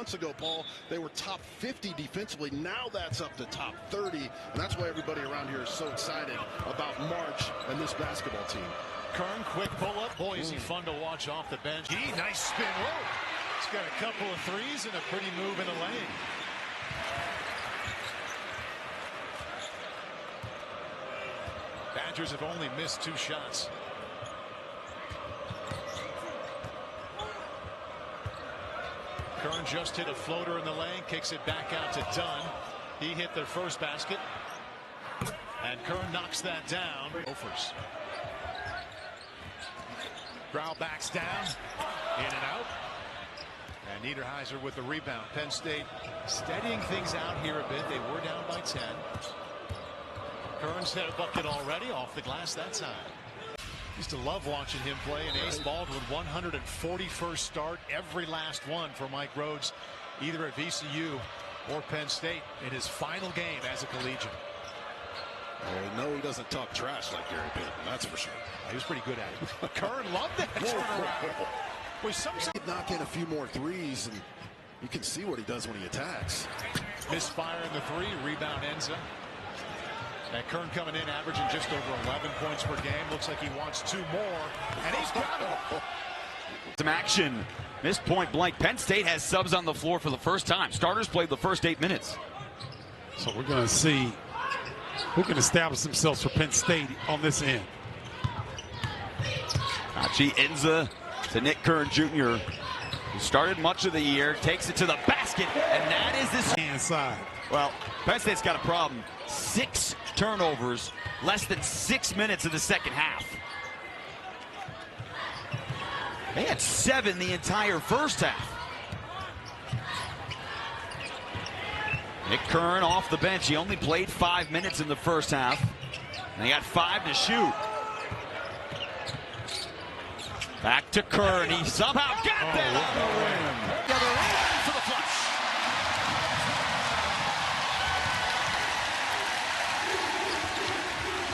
months ago, Paul, they were top 50 defensively. Now that's up to top 30, and that's why everybody around here is so excited about March and this basketball team. Kern, quick pull-up. Boy, is he fun to watch off the bench. Nice spin. Whoa. He's got a couple of threes and a pretty move in the lane. Badgers have only missed 2 shots. Kern just hit a floater in the lane, kicks it back out to Dunn. He hit their first basket. And Kern knocks that down. Gophers. Grau backs down, in and out. And Niederheiser with the rebound. Penn State steadying things out here a bit. They were down by 10. Kern's hit a bucket already off the glass that time. Used to love watching him play. And Ace Baldwin, 141st start, every last one for Mike Rhodes, either at VCU or Penn State in his final game as a collegiate. No, he doesn't talk trash like Gary Payton, that's for sure. He was pretty good at it. Kern loved that turnaround. Boy, sometimes knock in a few more threes, and you can see what he does when he attacks. Misfire in the 3, rebound Enza. And Kern coming in, averaging just over 11 points per game. Looks like he wants 2 more, and he's got it. Some action. Missed point blank. Penn State has subs on the floor for the first time. Starters played the first 8 minutes. So we're going to see who can establish themselves for Penn State on this end. Achi Enza to Nick Kern Jr., who started much of the year, takes it to the basket, and that is this hand side. Well, Penn State's got a problem. 6 turnovers, less than 6 minutes of the second half. They had 7 the entire first half. Nick Kern off the bench. He only played 5 minutes in the first half. And they got 5 to shoot. Back to Kern. He somehow got that on the rim. The other rim for the flush.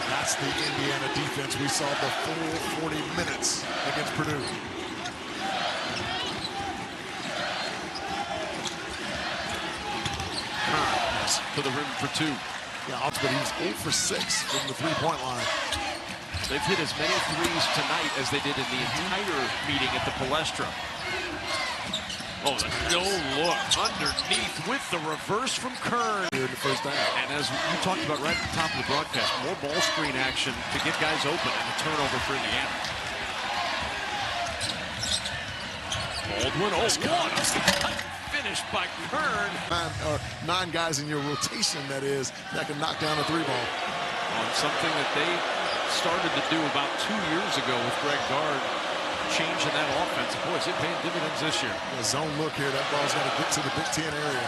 That's the Indiana defense we saw the full 40 minutes against Purdue. To the rim for 2. Yeah, but he's 8 for 6 from the 3-point line. They've hit as many threes tonight as they did in the entire meeting at the Palestra. Oh, the no look underneath with the reverse from Kern Here in the first half. And as you talked about right at the top of the broadcast, more ball screen action to get guys open and a turnover for Indiana. Baldwin, what a finish by Kern. 9 guys in your rotation, that is, that can knock down a 3-ball. On something that they started to do about 2 years ago with Greg Gard, changing that offense. Boy, is it paying dividends this year. A zone look here. That ball's got to get to the Big Ten area.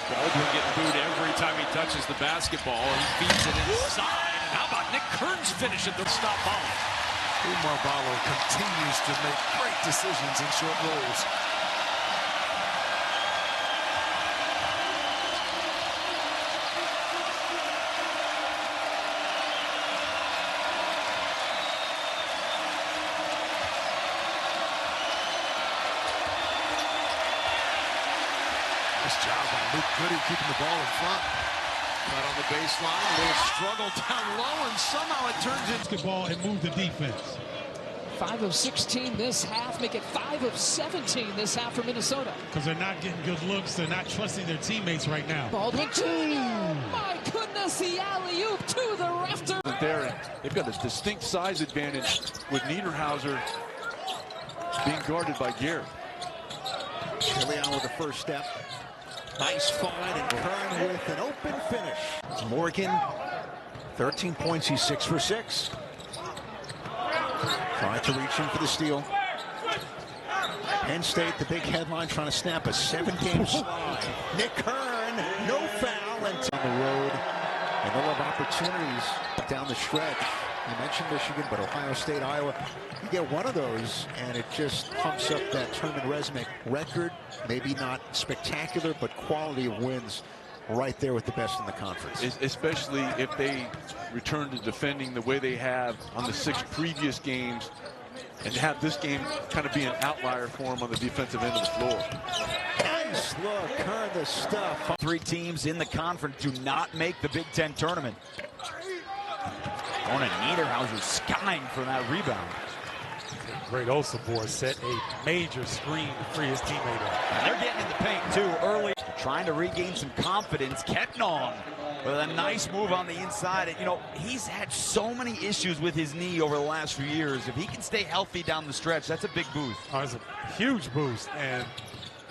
Baldwin getting booed every time he touches the basketball. He feeds it inside. And how about Nick Kern's finish at the stop ball? Umar Ballo continues to make great decisions in short rolls. Nice job by Luke Goody keeping the ball in front. Right on the baseline, a little struggle down low, and somehow it turns into Basketball and move the defense. 5 of 16 this half, make it 5 of 17 this half for Minnesota. Because they're not getting good looks. They're not trusting their teammates right now. Baldwin, 2. My goodness, the alley-oop to the rafter. They've got a distinct size advantage with Niederheiser being guarded by Garrett. Leon with the first step. Nice find, and Kern with an open finish. Morgan, 13 points. He's 6 for 6. Trying to reach in for the steal. Penn State, the big headline, trying to snap a 7-game slide. Nick Kern, no foul, and on the road. And they'll have opportunities down the stretch. You mentioned Michigan, but Ohio State, Iowa, you get one of those, and it just pumps up that tournament resume. Record, maybe not spectacular, but quality of wins right there with the best in the conference. Especially if they return to defending the way they have on the 6 previous games, and have this game kind of be an outlier for them on the defensive end of the floor. Nice look. Kern the stuff. 3 teams in the conference do not make the Big Ten tournament. Orna Niederhauser skying for that rebound. Great Osabor set a major screen to free his teammate up. And they're getting in the paint too early. Trying to regain some confidence. Ketnong with a nice move on the inside. And, you know, he's had so many issues with his knee over the last few years. If he can stay healthy down the stretch, that's a big boost. Oh, it's a huge boost. And,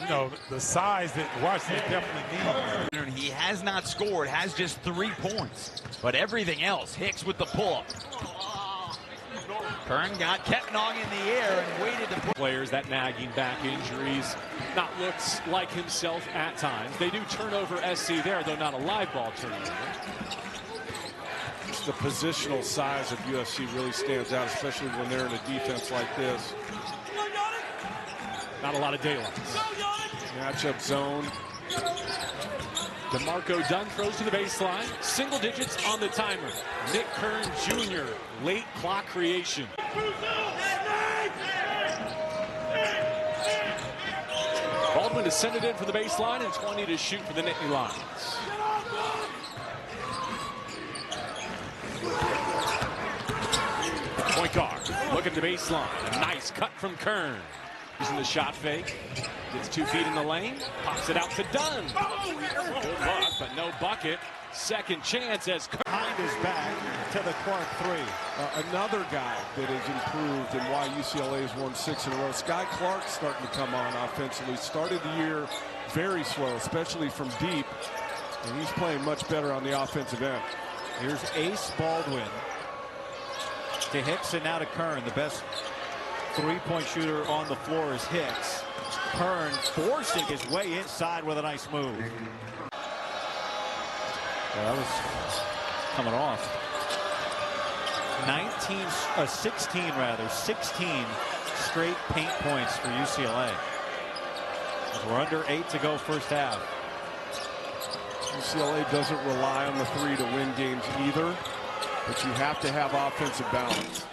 you know, the size that Washington definitely needs. He has not scored, has just 3 points. But everything else, Hicks with the pull-up. Kern got Ketnong in the air and waited to put players, that nagging back injuries, not looks like himself at times. They do turnover SC there, though not a live ball turnover. The positional size of USC really stands out, especially when they're in a defense like this. Not a lot of daylights. Matchup zone. DeMarco Dunn throws to the baseline. Single digits on the timer. Nick Kern Jr. Late clock creation. Baldwin to send it in for the baseline and 20 to shoot for the Nittany Lions. Point guard, look at the baseline. A nice cut from Kern. Using the shot fake. Gets 2 feet in the lane. Pops it out to Dunn. Good luck, but no bucket. Second chance as Behind his back to the Clark 3. Another guy that has improved and why UCLA has won 6 in a row. Sky Clark's starting to come on offensively. Started the year very slow, especially from deep. And he's playing much better on the offensive end. Here's Ace Baldwin to Hicks and now to Kern. The best 3-point shooter on the floor is Hicks. Kern forcing his way inside with a nice move. Well, that was coming off. 16 straight paint points for UCLA. We're under 8 to go first half. UCLA doesn't rely on the 3 to win games either, but you have to have offensive balance.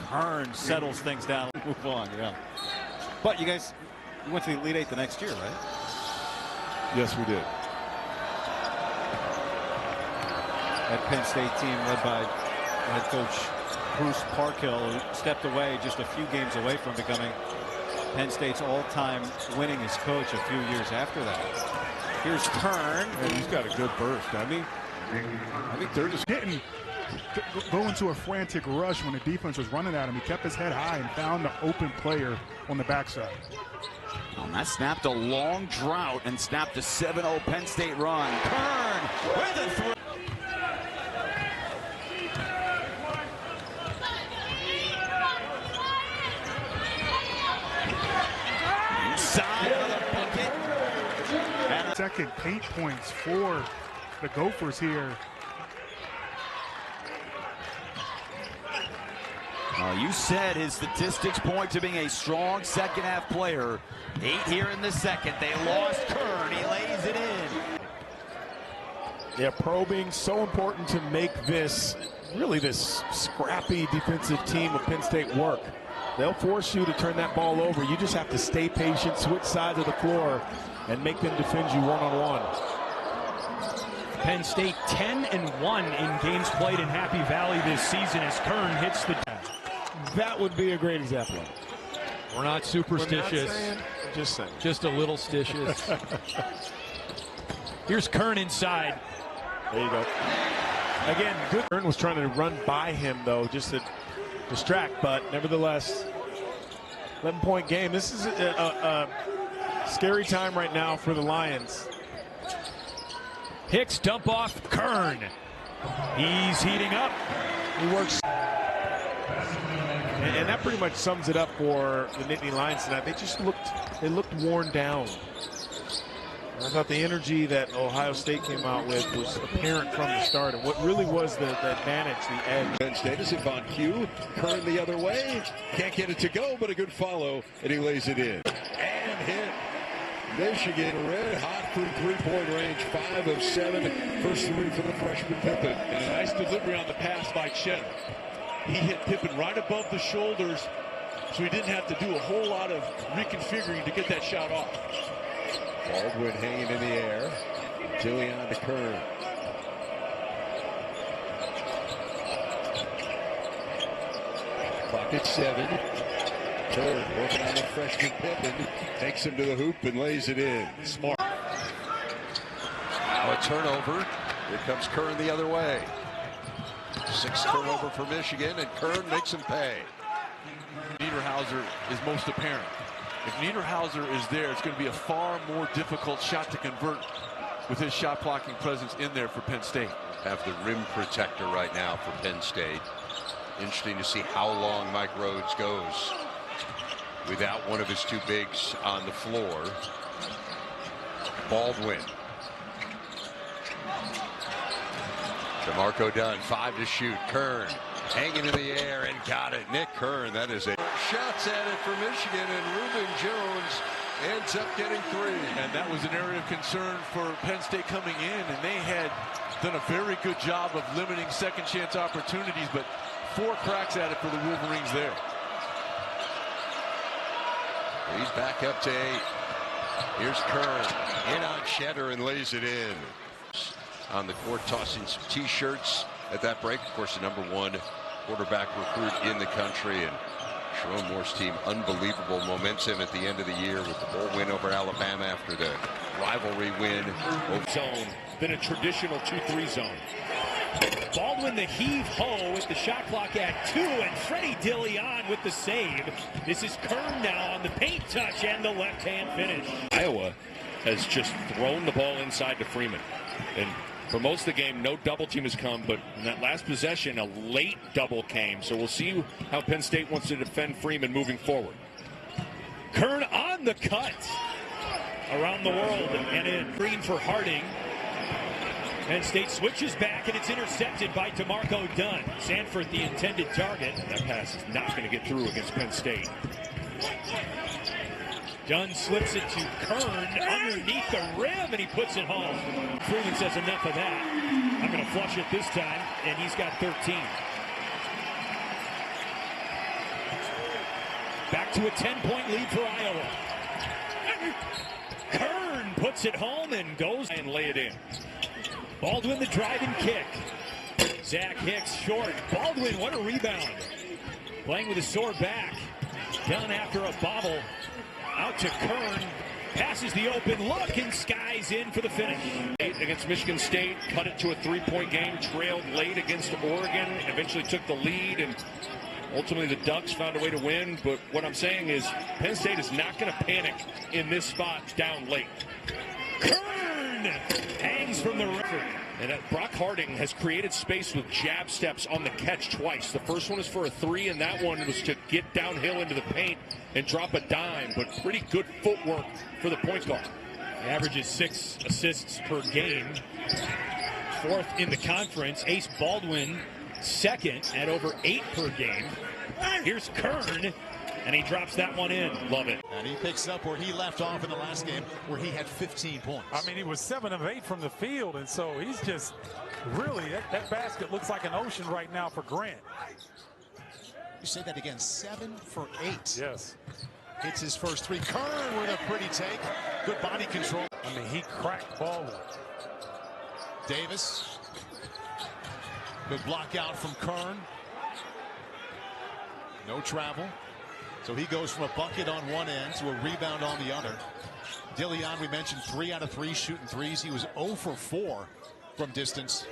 Kern settles things down. Move on, yeah. But you guys went to the Elite 8 the next year, right? Yes, we did. That Penn State team led by head coach Bruce Parkhill, who stepped away just a few games away from becoming Penn State's all-time winningest coach a few years after that. Here's Kern. And he's got a good burst, doesn't he? I think they're just didn't go into a frantic rush when the defense was running at him. He kept his head high and found the open player on the backside. And that snapped a long drought and snapped a 7-0 Penn State run. Kern with the throw. Inside of the bucket. Second paint points for the Gophers here. You said his statistics point to being a strong second half player. 8 here in the second. They lost Kern. He lays it in. Yeah, probing so important to make this scrappy defensive team of Penn State work. They'll force you to turn that ball over. You just have to stay patient, switch sides of the floor, and make them defend you one-on-one. Penn State 10-1 in games played in Happy Valley this season as Kern hits the. That would be a great example. We're not superstitious. We're not just saying. Just a little stitious. Here's Kern inside. There you go. Again, good. Kern was trying to run by him, though, just to distract. But nevertheless, 11-point game. This is a scary time right now for the Lions. Hicks dump off Kern. He's heating up. He works. And that pretty much sums it up for the Nittany Lions tonight. They looked worn down. And I thought the energy that Ohio State came out with was apparent from the start. And what really was the advantage, the edge. Penn State is on cue. Kern the other way. Can't get it to go, but a good follow, and he lays it in. And hit. Michigan red hot from three-point range. 5 of 7. First 3 for the freshman Pippen. And a nice delivery on the pass by Chet. He hit Pippen right above the shoulders, so he didn't have to do a whole lot of reconfiguring to get that shot off. Baldwin hanging in the air. Dillion to Kern. Clock at 7. Kern working on the freshman Pippen. Takes him to the hoop and lays it in. Smart. Now a turnover. Here comes Kern the other way. 6th turnover for Michigan, and Kern makes him pay. Niederhauser is most apparent. If Niederhauser is there, it's going to be a far more difficult shot to convert with his shot blocking presence in there for Penn State. Have the rim protector right now for Penn State. Interesting to see how long Mike Rhodes goes without one of his two bigs on the floor. Baldwin. DeMarco Dunn, 5 to shoot. Kern hanging in the air and got it. Nick Kern, that is a shots at it for Michigan, and Reuben Jones ends up getting 3. And that was an area of concern for Penn State coming in, and they had done a very good job of limiting second chance opportunities, but 4 cracks at it for the Wolverines there. He's back up to 8. Here's Kern in on Cheddar and lays it in. On the court, tossing some T-shirts at that break. Of course, the #1 quarterback recruit in the country, and Sharon Moore's team, unbelievable momentum at the end of the year with the bowl win over Alabama after the rivalry win. Zone than a traditional 2-3 zone. Baldwin the heave-ho with the shot clock at 2, and Freddie Dillion with the save. This is Kern now on the paint touch and the left-hand finish. Iowa has just thrown the ball inside to Freeman. And for most of the game, no double team has come, but in that last possession, a late double came. So we'll see how Penn State wants to defend Freeman moving forward. Kern on the cut. Around the world and in. Green for Harding. Penn State switches back, and it's intercepted by DeMarco Dunn. Sanford the intended target. That pass is not going to get through against Penn State. Dunn slips it to Kern underneath the rim, and he puts it home. Freeman says enough of that. I'm going to flush it this time, and he's got 13. Back to a 10-point lead for Iowa. Kern puts it home and goes and lay it in. Baldwin the driving kick. Zach Hicks short. Baldwin, what a rebound. Playing with a sore back. Dunn after a bobble. Out to Kern. Passes the open look and skies in for the finish. Against Michigan State, cut it to a 3-point game. Trailed late against Oregon. Eventually took the lead, and ultimately the Ducks found a way to win. But what I'm saying is Penn State is not going to panic in this spot down late. Kern hangs from the river. And Brock Harding has created space with jab steps on the catch twice. The first one is for a 3, and that one was to get downhill into the paint and drop a dime, but pretty good footwork for the point guard. He averages 6 assists per game. 4th in the conference. Ace Baldwin 2nd at over 8 per game. Here's Kern, and he drops that one in. Love it. And he picks up where he left off in the last game, where he had 15 points. I mean, he was 7 of 8 from the field, and so he's just really, that basket looks like an ocean right now for Grant. You say that again, 7 for 8. Yes. Hits his first 3. Kern with a pretty take. Good body control. I mean, he cracked Baldwin. Davis. Good block out from Kern. No travel. So he goes from a bucket on one end to a rebound on the other. Dillion, we mentioned 3 out of 3 shooting threes. He was 0 for 4 from distance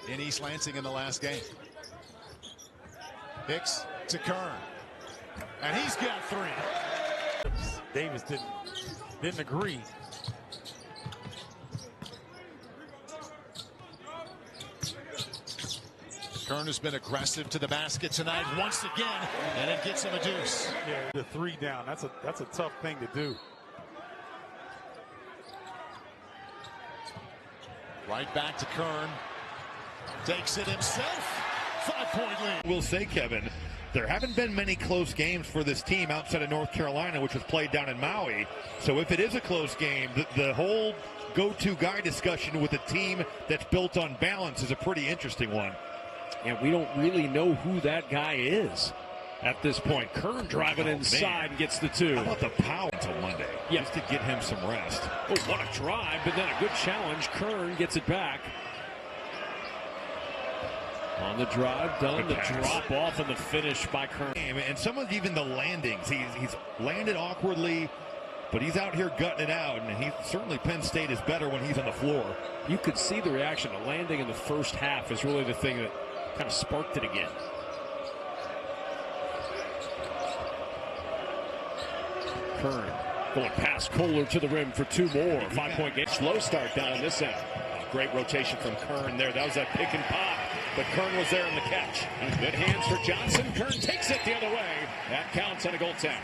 in East Lansing in the last game. Hicks to Kern. And he's got 3. Davis didn't agree. Kern has been aggressive to the basket tonight once again, and it gets him a deuce. Yeah, the 3 down. That's a tough thing to do. Right back to Kern. Takes it himself. 5-point lead. We'll say, Kevin, there haven't been many close games for this team outside of North Carolina, which was played down in Maui. So if it is a close game, the whole go-to guy discussion with a team that's built on balance is a pretty interesting one. And we don't really know who that guy is. at this point. Kern driving inside and gets the 2. How about the power until Monday? Yeah. Just to get him some rest. Oh, what a drive, but then a good challenge. Kern gets it back. On the drive, done. The drop off and the finish by Kern. And some of even the landings. He's landed awkwardly, but he's out here gutting it out. And certainly Penn State is better when he's on the floor. You could see the reaction. The landing in the first half is really the thing that kind of sparked it again. Kern going past Kohler to the rim for 2 more. 5-point game. Slow start down in this end. Great rotation from Kern there. That was that pick and pop, but Kern was there in the catch. Good hands for Johnson. Kern takes it the other way. That counts on a goaltend.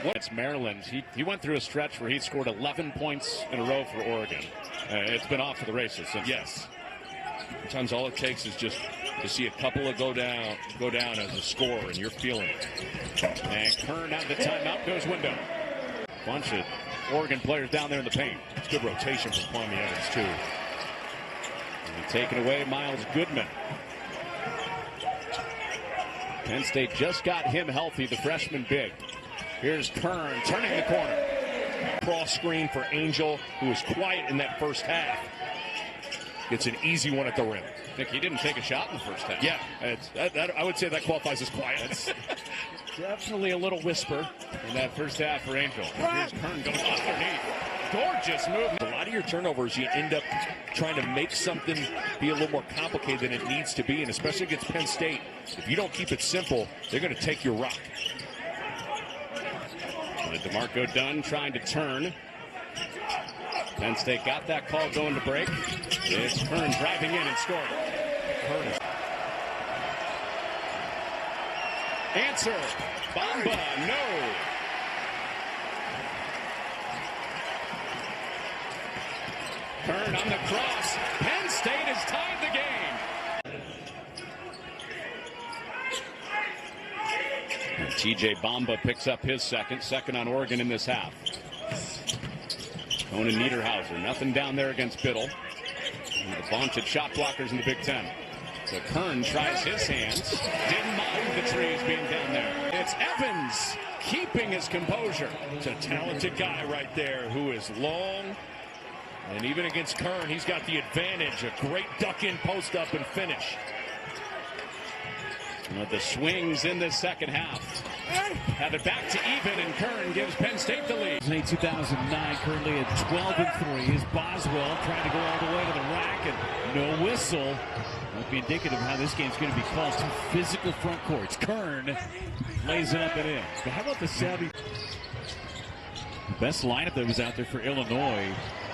It's Maryland. He went through a stretch where he scored 11 points in a row for Oregon. It's been off to the races since. Yes. Sometimes all it takes is just to see a couple of go down as a scorer, and you're feeling it. And Kern out of the timeout goes window. Bunch of Oregon players down there in the paint. It's good rotation from Kwame Evans, too. And taken away, Miles Goodman. Penn State just got him healthy, the freshman big. Here's Kern turning the corner. Cross screen for Angel, who was quiet in that first half. Gets an easy one at the rim. Nick, he didn't take a shot in the first half. Yeah, I would say that qualifies as quiet. Definitely a little whisper in that first half for Angel. Here's Kern going underneath. Gorgeous move. A lot of your turnovers, you end up trying to make something be a little more complicated than it needs to be, and especially against Penn State, if you don't keep it simple, they're going to take your rock. DeMarco Dunn trying to turn. Penn State got that call going to break. It's Kern driving in and scoring. Kern is... Answer. Bamba, no. Kern on the cross. Penn State has tied the game. And TJ Bamba picks up his second on Oregon in this half. Conan Niederhauser, nothing down there against Biddle. One of the vaunted shot blockers in the Big Ten. So Kern tries his hands. Didn't mind the trees being down there. It's Evans keeping his composure. It's a talented guy right there who is long. And even against Kern, he's got the advantage. A great duck-in, post-up, and finish. With the swings in the second half. Have it back to even, and Kern gives Penn State the lead. 2009, currently at 12-3. Here's Boswell trying to go all the way to the rack, and no whistle. Might be indicative of how this game's going to be called. 2 physical front courts. Kern lays it up and in. But how about the savvy? The best lineup that was out there for Illinois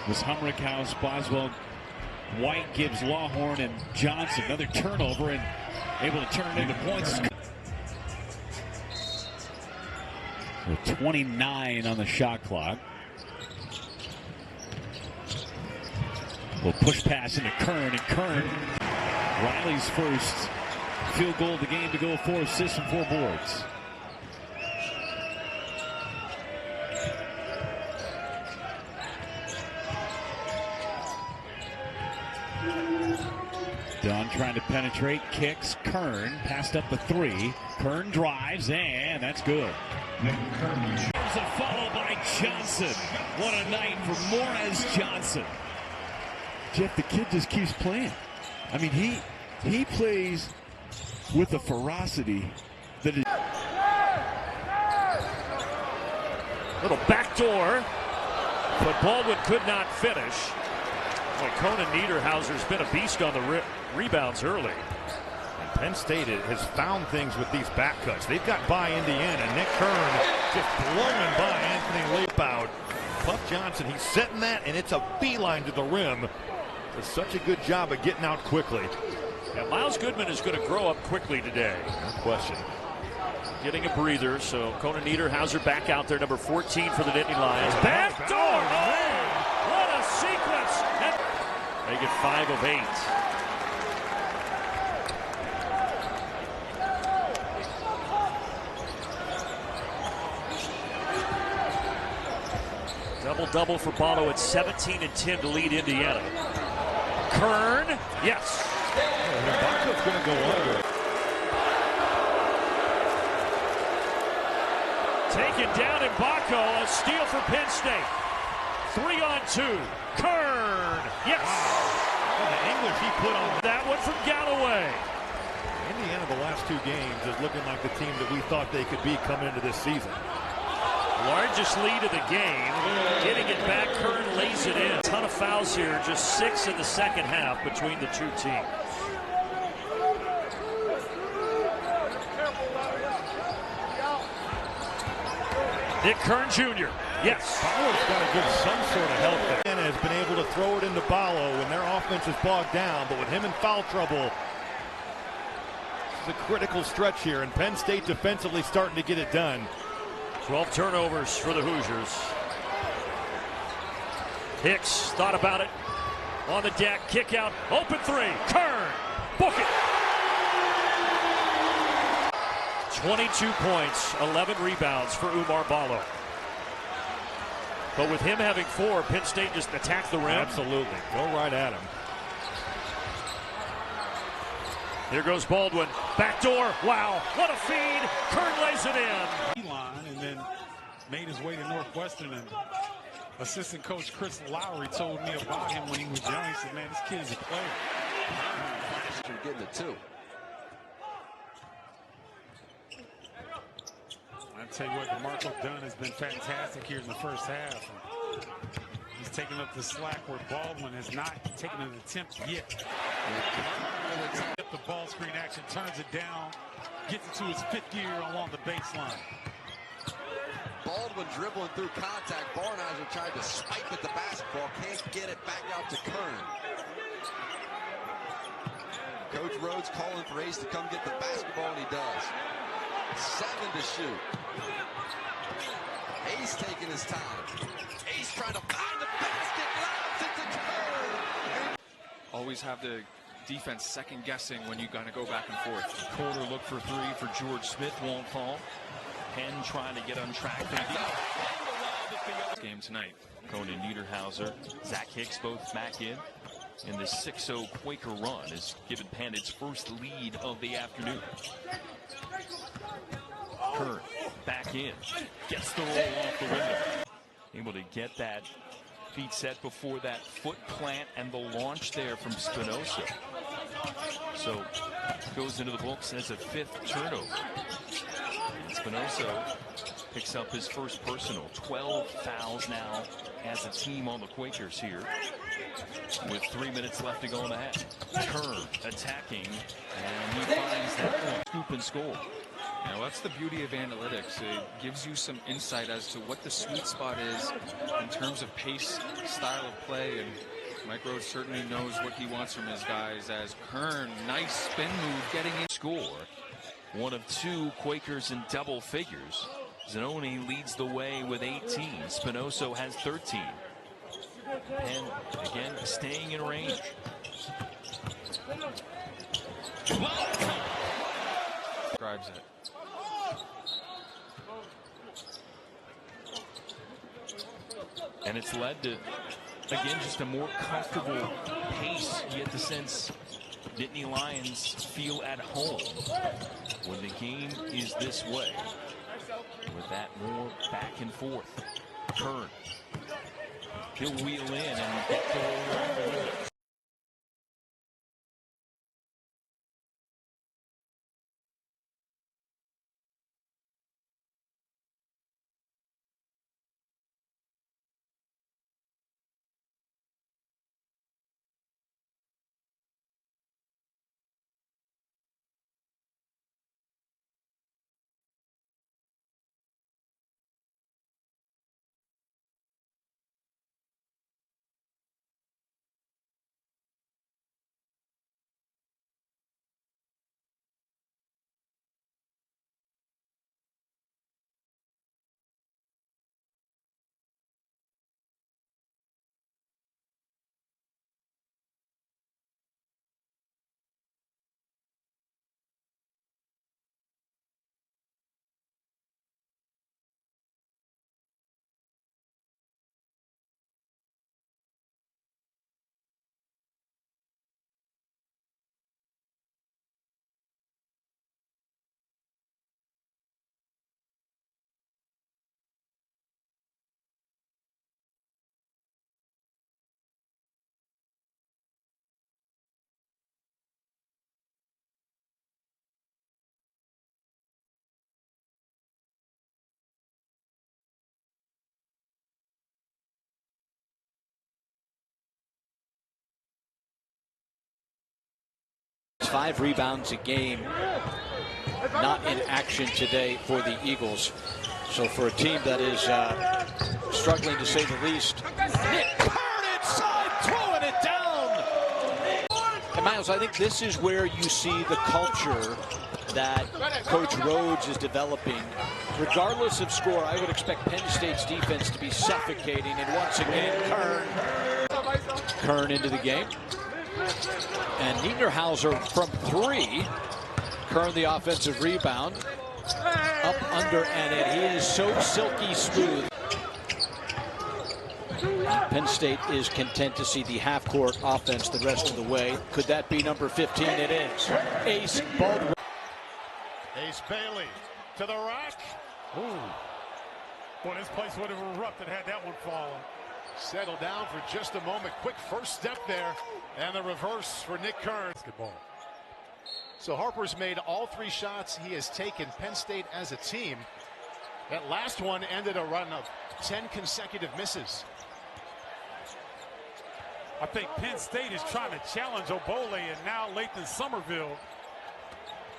was Humrickhouse, Boswell, White, Gibbs, Lawhorn, and Johnson. Another turnover and able to turn it into points. So 29 on the shot clock. We'll push pass into Kern, and Kern, Riley's first field goal of the game to go, 4 assists and 4 boards. Dunn trying to penetrate, kicks, Kern, passed up the 3. Kern drives, and that's good. There's a follow by Johnson. What a night for Morez Johnson. Jeff, the kid just keeps playing. I mean, he plays with a ferocity that is... Little backdoor, but Baldwin could not finish. Boy, Conan Niederhauser's been a beast on the rebounds early. And Penn State has found things with these back cuts. They've got by Indiana. Nick Kern just blowing by Anthony Leapout. Puff Johnson, he's setting that, and it's a beeline to the rim. Does such a good job of getting out quickly. Yeah, Miles Goodman is going to grow up quickly today. No question. Getting a breather, so Conan Niederhauser back out there, number 14 for the Nittany Lions. Back door! Oh, what a sequence! Make it 5 of 8. Double-double for Bono at 17 and 10 to lead Indiana. Kern, yes. Baco's going to go under. Taken down in Baco, a steal for Penn State. 3-on-2. Kern. Yes. Wow. The English he put on that one from Galloway. Indiana the last two games is looking like the team that we thought they could be coming into this season. Largest lead of the game. Getting it back, Kern lays it in. A ton of fouls here, just 6 in the second half between the two teams. Nick Kern Jr. Yes. Ballo's got to give some sort of help there. And has been able to throw it into Ballo when their offense is bogged down, but with him in foul trouble, this is a critical stretch here, and Penn State defensively starting to get it done. 12 turnovers for the Hoosiers. Hicks thought about it. On the deck, kick out, open three. Kern, book it. 22 points, 11 rebounds for Oumar Ballo. But with him having 4, Penn State just attacked the rim. Absolutely. Go right at him. Here goes Baldwin. Backdoor. Wow. What a feed. Kern lays it in. Line and then made his way to Northwestern. And assistant coach Chris Lowry told me about him when he was young. He said, man, this kid is a player. Getting it too. I tell you what, DeMarco Dunn has been fantastic here in the first half. And he's taking up the slack where Baldwin has not taken an attempt yet. The ball screen action, turns it down, gets it to his 5th year along the baseline. Baldwin dribbling through contact. Barnheiser tried to swipe at the basketball, can't get it back out to Kern. Coach Rhodes calling for Ace to come get the basketball, and he does. 7 to shoot. Ace taking his time. Ace trying to find the basket, lobs it to Kern. Always have the defense second guessing when you gotta go back and forth. Corner look for 3 for George Smith, won't fall. Penn trying to get on track. Game tonight. Conan Niederhauser, Zach Hicks both back in. And this 6-0 Quaker run has given Penn its first lead of the afternoon. Kern back in, gets the roll off the window. Able to get that feet set before that foot plant and the launch there from Spinoza. So goes into the books as a 5th turnover. And Spinoza picks up his first personal. 12 fouls now as a team on the Quakers here, with 3 minutes left to go in the half. Kern attacking, and he finds that one. Scoop and score. Now that's the beauty of analytics. It gives you some insight as to what the sweet spot is in terms of pace, style of play, and Mike Rhodes certainly knows what he wants from his guys. As Kern, nice spin move, getting in. Score. One of 2 Quakers in double figures. Zanoni leads the way with 18. Spinoso has 13. Penn again staying in range. Describes it. And it's led to, again, just a more comfortable pace. You get the sense Nittany Lions feel at home when the game is this way. With that more back and forth. Kern. He'll wheel in and get the roll. 5 rebounds a game. Not in action today for the Eagles. So for a team that is struggling to say the least, Nick Kern inside, throwing it down. And Miles, I think this is where you see the culture that Coach Rhodes is developing. Regardless of score, I would expect Penn State's defense to be suffocating. And once again, Kern into the game. And Niederhauser from 3. Kern the offensive rebound. Up, under, and in. He is so silky smooth. Penn State is content to see the half-court offense the rest of the way. Could that be number 15? It is. Ace Baldwin. Ace Bailey to the rack. Ooh. Boy, this place would have erupted had that one fallen. Settle down for just a moment. Quick first step there. And the reverse for Nick Kern. Basketball. So Harper's made all 3 shots he has taken. Penn State as a team. That last one ended a run of 10 consecutive misses. I think Penn State is trying to challenge Obole and now Lathan Somerville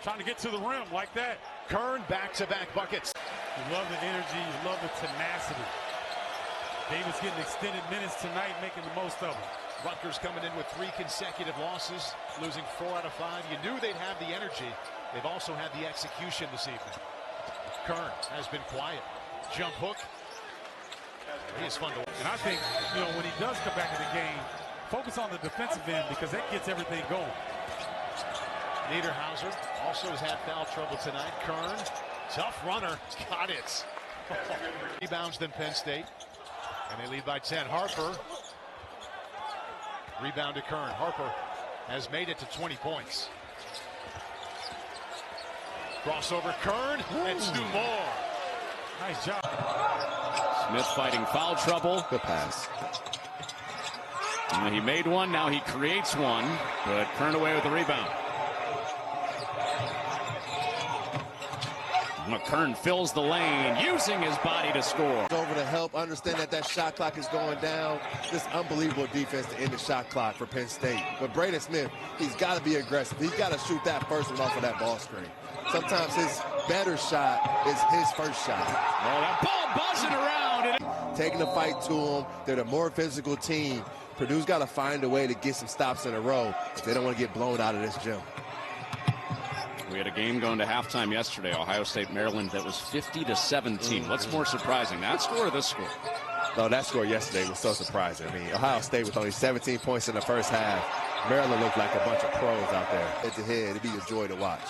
trying to get to the rim like that. Kern back-to-back buckets. You love the energy, you love the tenacity. Davis getting extended minutes tonight, making the most of them. Rutgers coming in with 3 consecutive losses, losing 4 out of 5. You knew they'd have the energy. They've also had the execution this evening. Kern has been quiet. Jump hook. He is fun to watch. And I think, when he does come back in the game, focus on the defensive end because that gets everything going. Niederhauser also has had foul trouble tonight. Kern, tough runner, got it. Rebounds than Penn State. And they lead by 10. Harper. Rebound to Kern. Harper has made it to 20 points. Crossover Kern and 2 more. Nice job. Smith fighting foul trouble. Good pass. He made one, now he creates one, but Kern away with the rebound. Kern fills the lane, using his body to score. Over to help understand that shot clock is going down. This unbelievable defense to end the shot clock for Penn State. But Braden Smith, he's got to be aggressive. He's got to shoot that first one off of that ball screen. Sometimes his better shot is his first shot. Oh, that ball buzzing around. Taking the fight to him. They're the more physical team. Purdue's got to find a way to get some stops in a row if they don't want to get blown out of this gym. We had a game going to halftime yesterday, Ohio State, Maryland, that was 50-17. What's more surprising, that score or this score? No, that score yesterday was so surprising. I mean, Ohio State with only 17 points in the first half. Maryland looked like a bunch of pros out there. Head to head, it'd be a joy to watch.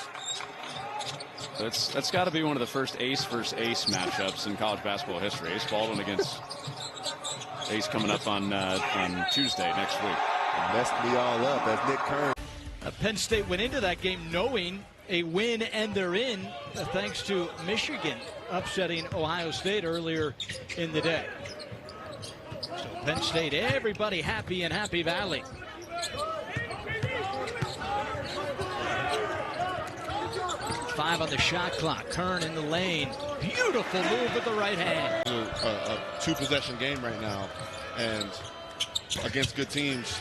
That's got to be one of the first ace versus ace matchups in college basketball history. Ace Baldwin against Ace coming up on Tuesday next week. It messed me all up as Nick Kern. Penn State went into that game knowing a win and they're in, thanks to Michigan upsetting Ohio State earlier in the day. So Penn State, everybody happy in Happy Valley. Five on the shot clock. Kern in the lane. Beautiful move with the right hand. It's a 2-possession game right now, and against good teams,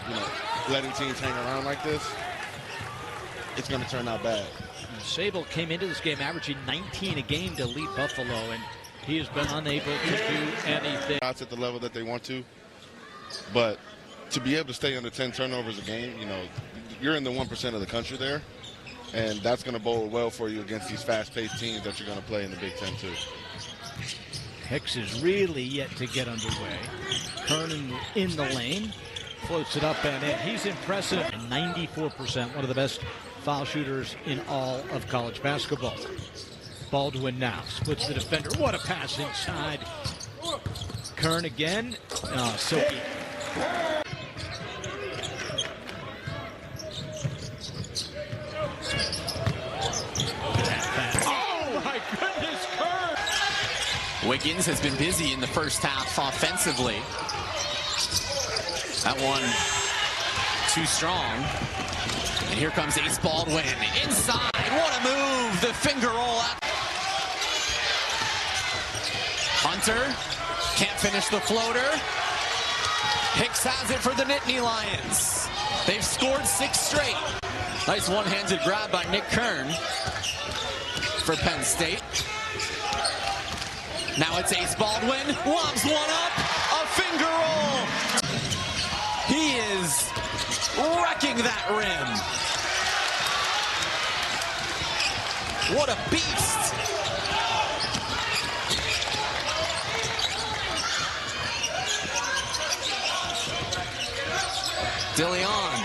letting teams hang around like this, it's going to turn out bad. Sable came into this game averaging 19 a game to lead Buffalo, and he has been unable to do anything. Not at the level that they want to, but to be able to stay under 10 turnovers a game, you're in the 1% of the country there, and that's going to bode well for you against these fast-paced teams that you're going to play in the Big Ten too. Hicks is really yet to get underway. Kern in the lane, floats it up and in. He's impressive. 94%, one of the best foul shooters in all of college basketball. Baldwin now splits the defender. What a pass inside. Kern again. Oh, silky. Oh, my goodness, Kern! Wiggins has been busy in the first half offensively. That one too strong. And here comes Ace Baldwin inside. What a move. The finger roll out. Hunter can't finish the floater. Hicks has it for the Nittany Lions. They've scored 6 straight. Nice one-handed grab by Nick Kern for Penn State. Now it's Ace Baldwin, lobs one up, a finger roll. He is wrecking that rim. What a beast. DeLeon.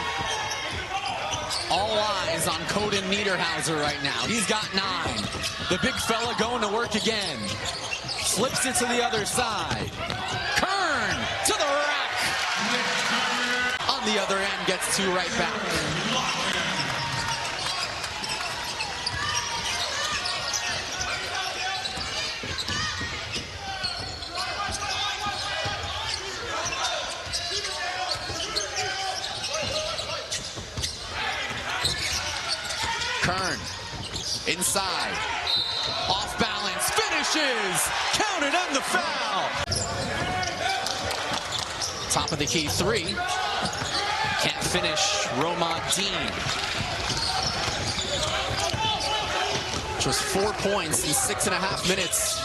All eyes on Coden Niederhauser right now. He's got 9. The big fella going to work again. Slips it to the other side. Kern to the rack. On the other end, gets 2 right back. Kern inside, off balance, finishes, counted on the foul. Top of the key 3, can't finish. Romont Dean. Just 4 points in 6.5 minutes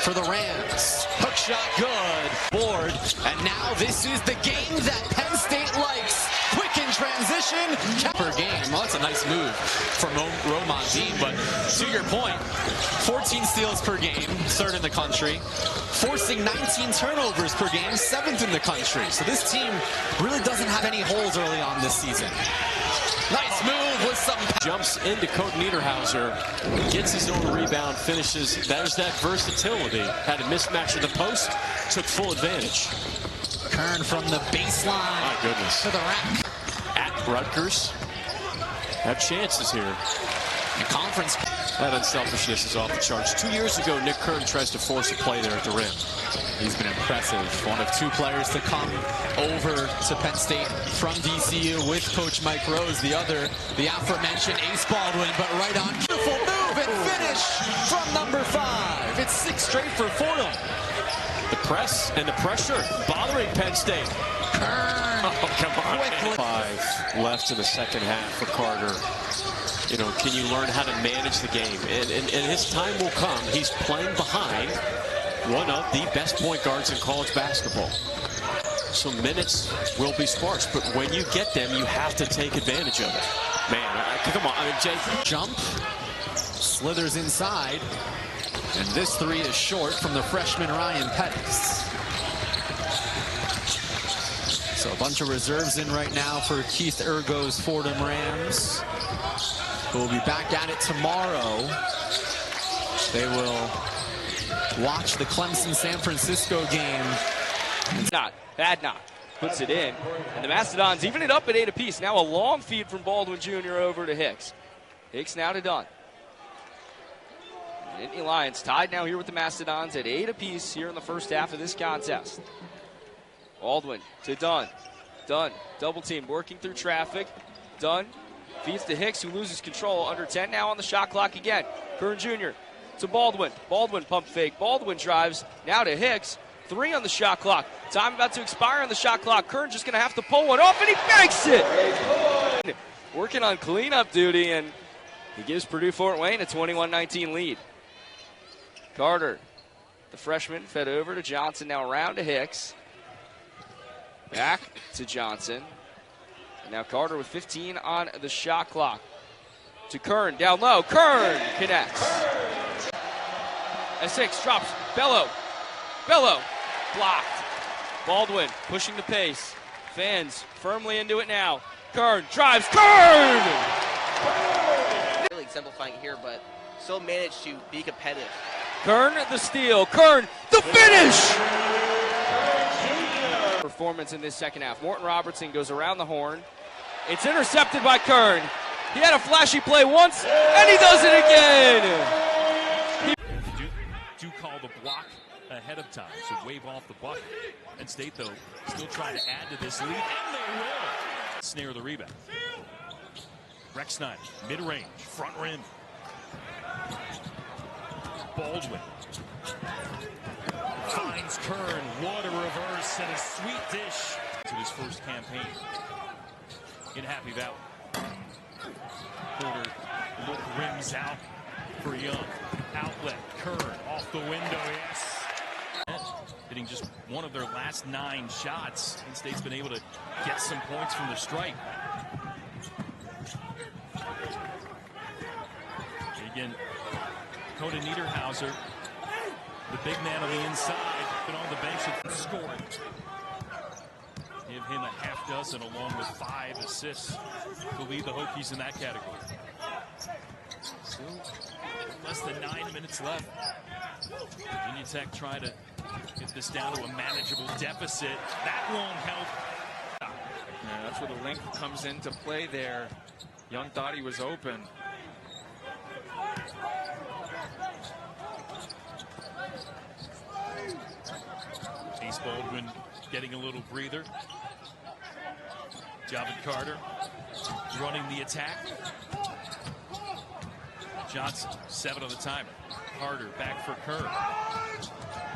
for the Rams. Hook shot good, board, and now this is the game that Penn State likes. Quick in transition, per game. Well, that's a nice move from Romont Dean, but to your point, 14 steals per game, 3rd in the country, forcing 19 turnovers per game, 7th in the country. So this team really doesn't have any holes early on this season. Nice move with some... Jumps into Coden Niederhauser, gets his own rebound, finishes. There's that versatility. Had a mismatch at the post, took full advantage. Kern from the baseline. My goodness. To the rack. At Rutgers. Have chances here. The conference. That unselfishness is off the charts. 2 years ago, Nick Kern tries to force a play there at the rim. He's been impressive. One of 2 players to come over to Penn State from VCU with Coach Mike Rose. The other, the aforementioned Ace Baldwin, but right on. Beautiful move and finish from number 5. It's 6 straight for Fordham. The press and the pressure bothering Penn State. Kern. Oh, come on. 5 left in the second half for Carter. You know, can you learn how to manage the game? And his time will come. He's playing behind one of the best point guards in college basketball. So minutes will be sparse, but when you get them, you have to take advantage of it. Man, come on. I mean, Jay. Jump. Slithers inside. And this 3 is short from the freshman Ryan Pettis. So a bunch of reserves in right now for Keith Ergo's Fordham Rams, who will be back at it tomorrow. They will watch the Clemson-San Francisco game. Badnock puts it in. And the Mastodons even it up at 8 apiece. Now a long feed from Baldwin Jr. over to Hicks. Hicks now to Dunn. Nittany Lions tied now here with the Mastodons at 8 apiece here in the first half of this contest. Baldwin to Dunn. Dunn, double team, working through traffic. Dunn feeds to Hicks, who loses control. Under 10 now on the shot clock again. Kern Jr. to Baldwin. Baldwin pump fake. Baldwin drives now to Hicks. 3 on the shot clock. Time about to expire on the shot clock. Kern just going to have to pull one off, and he makes it! Working on cleanup duty, and he gives Purdue Fort Wayne a 21-19 lead. Carter, the freshman, fed over to Johnson, now around to Hicks. Back to Johnson. And now Carter with 15 on the shot clock. To Kern, down low. Kern connects. As Hicks drops. Bello. Blocked. Baldwin pushing the pace. Fans firmly into it now. Kern drives. Kern! Really exemplifying here, but still managed to be competitive. Kern the steal. Kern the finish! Performance in this second half. Morton Robertson goes around the horn. It's intercepted by Kern. He had a flashy play once, and he does it again! Do call the block ahead of time, so wave off the bucket. Penn State, though, still trying to add to this lead, and they will. Snare the rebound. Rex Snyder, mid-range, front rim. Baldwin finds Kern. What a reverse and a sweet dish to his first campaign in Happy Valley. Porter look rims out for Young. Outlet, Kern off the window, yes. Hitting just one of their last 9 shots. Penn State's been able to get some points from the stripe. Again, Coda Niederhauser, the big man on the inside, been on the bench and scoring. Give him a half dozen along with 5 assists to lead the Hokies in that category. Still less than 9 minutes left. Virginia Tech trying to get this down to a manageable deficit. That won't help. Yeah, that's where the length comes into play there. Young thought he was open. Ace Baldwin getting a little breather. Javin Carter running the attack. Johnson, 7 on the timer. Carter back for Kern.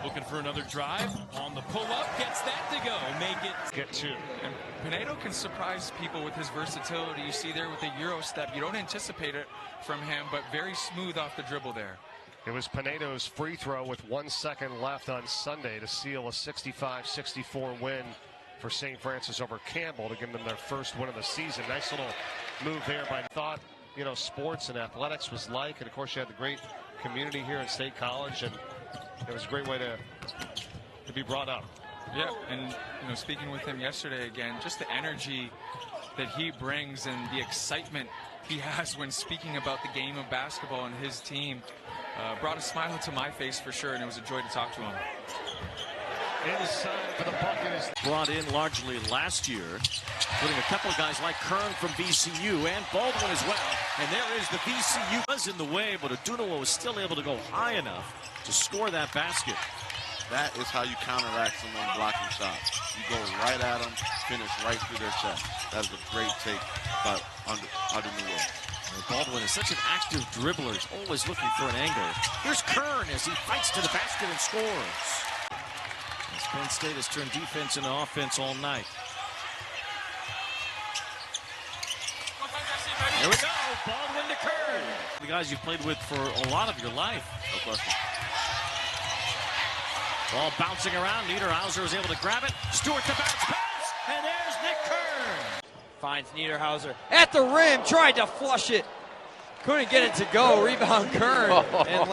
Looking for another drive. On the pull-up, gets that to go. Make it. Get 2. And Pinedo can surprise people with his versatility. You see there with the Euro step. You don't anticipate it from him, but very smooth off the dribble there. It was Pinedo's free throw with 1 second left on Sunday to seal a 65-64 win for St. Francis over Campbell to give them their first win of the season. Nice little move there by thought, sports and athletics was like. And, of course, you had the great community here at State College, and it was a great way to be brought up. Yeah, and, speaking with him yesterday again, just the energy that he brings and the excitement he has when speaking about the game of basketball and his team brought a smile to my face for sure, and it was a joy to talk to him. Inside for the bucket is brought in largely last year, including a couple of guys like Kern from VCU and Baldwin as well. And there is the VCU was in the way, but Adunawo was still able to go high enough to score that basket. That is how you counteract someone blocking shots. You go right at them, finish right through their chest. That is a great take by Adunawo. Baldwin is such an active dribbler. He's always looking for an angle. Here's Kern as he fights to the basket and scores. As Penn State has turned defense into offense all night. Here we go. Baldwin to Kern. The guys you've played with for a lot of your life. No question. Ball bouncing around. Niederhauser was able to grab it. Stewart to bounce pass. And there's Nick Kern. Finds Niederhauser at the rim. Tried to flush it. Couldn't get it to go. Rebound Kern. And